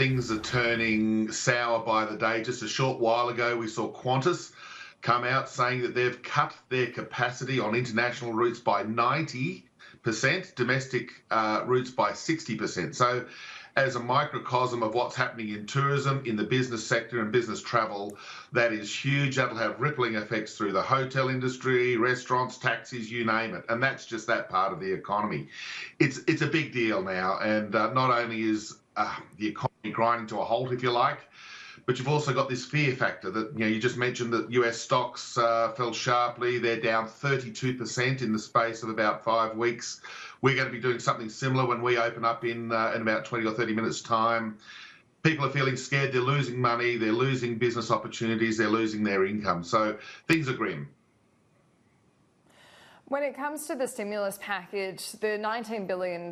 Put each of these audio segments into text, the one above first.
things are turning sour by the day. Just a short while ago, we saw Qantas come out saying that they've cut their capacity on international routes by 90%, domestic routes by 60%. So as a microcosm of what's happening in tourism, in the business sector and business travel, that is huge. That'll have rippling effects through the hotel industry, restaurants, taxis, you name it. And that's just that part of the economy. It's a big deal now. And not only is the economy grinding to a halt, if you like, but you've also got this fear factor that, you just mentioned that US stocks fell sharply. They're down 32% in the space of about 5 weeks. We're going to be doing something similar when we open up in about 20 or 30 minutes' time. People are feeling scared. They're losing money. They're losing business opportunities. They're losing their income. So things are grim. When it comes to the stimulus package, the $19 billion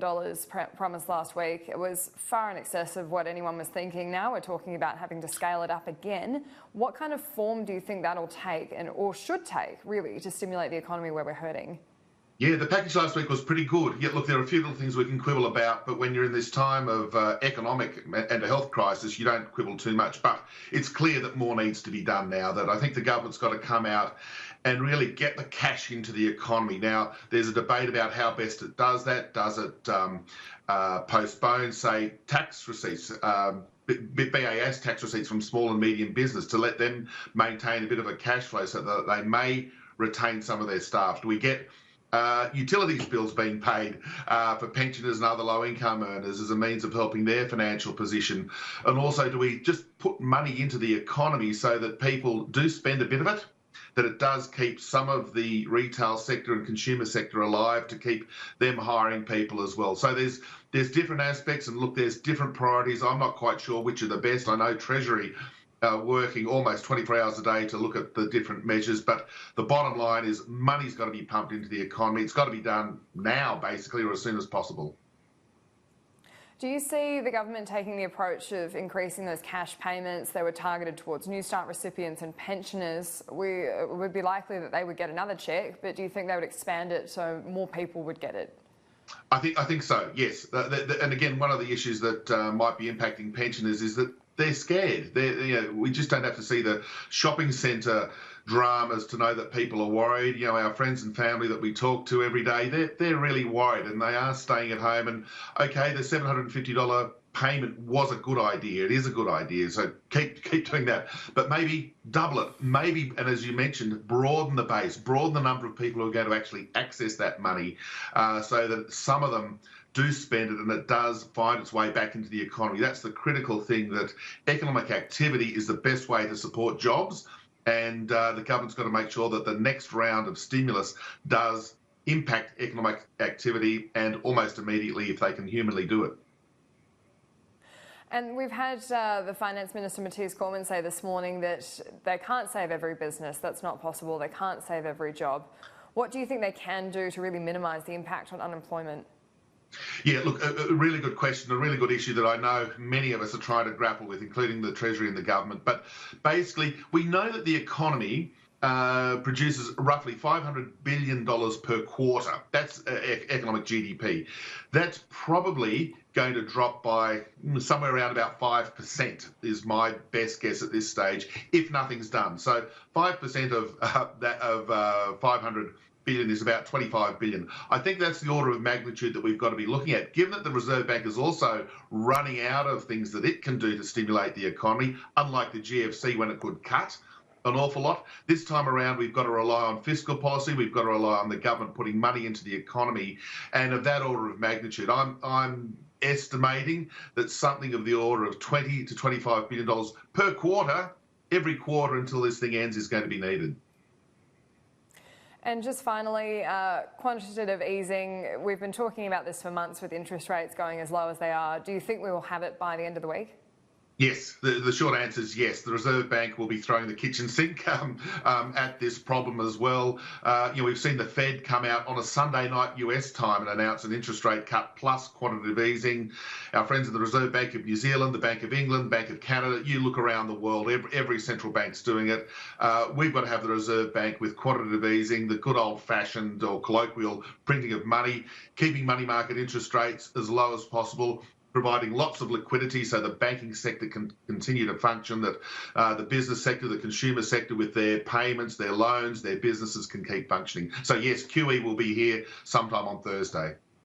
promised last week, it was far in excess of what anyone was thinking. Now we're talking about having to scale it up again. What kind of form do you think that'll take, or should take, really, to stimulate the economy where we're hurting? Yeah, the package last week was pretty good. Yeah, look, there are a few little things we can quibble about, but when you're in this time of economic and a health crisis, you don't quibble too much. But it's clear that more needs to be done now, that I think the government's got to come out and really get the cash into the economy. Now, there's a debate about how best it does that. Does it postpone, say, tax receipts, BAS tax receipts from small and medium business to let them maintain a bit of a cash flow so that they may retain some of their staff? Do we get utilities bills being paid for pensioners and other low-income earners as a means of helping their financial position? And also, do we just put money into the economy so that people do spend a bit of it, that it does keep some of the retail sector and consumer sector alive to keep them hiring people as well? So there's different aspects, and look, there's different priorities. I'm not quite sure which are the best. I know Treasury working almost 24 hours a day to look at the different measures, but the bottom line is money's got to be pumped into the economy. It's got to be done now, basically, or as soon as possible. Do you see the government taking the approach of increasing those cash payments? They were targeted towards New Start recipients and pensioners. It would be likely that they would get another check, but do you think they would expand it so more people would get it? I think so, yes. And again, one of the issues that might be impacting pensioners is that they're scared. We just don't have to see the shopping centre dramas to know that people are worried. Our friends and family that we talk to every day, they're really worried, and they are staying at home. And okay, the $750 payment was a good idea. It is a good idea. So keep doing that, but maybe double it. Maybe, and as you mentioned, broaden the base, broaden the number of people who are going to actually access that money, so that some of them do spend it and it does find its way back into the economy. That's the critical thing, that economic activity is the best way to support jobs, and the government's got to make sure that the next round of stimulus does impact economic activity, and almost immediately if they can humanly do it. And we've had the Finance Minister, Matthias Cormann, say this morning that they can't save every business. That's not possible. They can't save every job. What do you think they can do to really minimise the impact on unemployment? Yeah, look, a really good question, a really good issue that I know many of us are trying to grapple with, including the Treasury and the government. But basically, we know that the economy produces roughly $500 billion per quarter. That's economic GDP. That's probably going to drop by somewhere around about 5% is my best guess at this stage, if nothing's done. So 5% of 500 billion is about 25 billion. I think that's the order of magnitude that we've got to be looking at, given that the Reserve Bank is also running out of things that it can do to stimulate the economy, unlike the GFC when it could cut an awful lot. This time around, we've got to rely on fiscal policy. We've got to rely on the government putting money into the economy. And of that order of magnitude, I'm estimating that something of the order of $20 to $25 billion per quarter, every quarter until this thing ends, is going to be needed. And just finally, quantitative easing, we've been talking about this for months with interest rates going as low as they are. Do you think we will have it by the end of the week? Yes, the short answer is yes. The Reserve Bank will be throwing the kitchen sink at this problem as well. We've seen the Fed come out on a Sunday night US time and announce an interest rate cut plus quantitative easing. Our friends at the Reserve Bank of New Zealand, the Bank of England, Bank of Canada, you look around the world, every central bank's doing it. We've got to have the Reserve Bank with quantitative easing, the good old-fashioned or colloquial printing of money, keeping money market interest rates as low as possible, providing lots of liquidity so the banking sector can continue to function, that the business sector, the consumer sector with their payments, their loans, their businesses can keep functioning. So yes, QE will be here sometime on Thursday.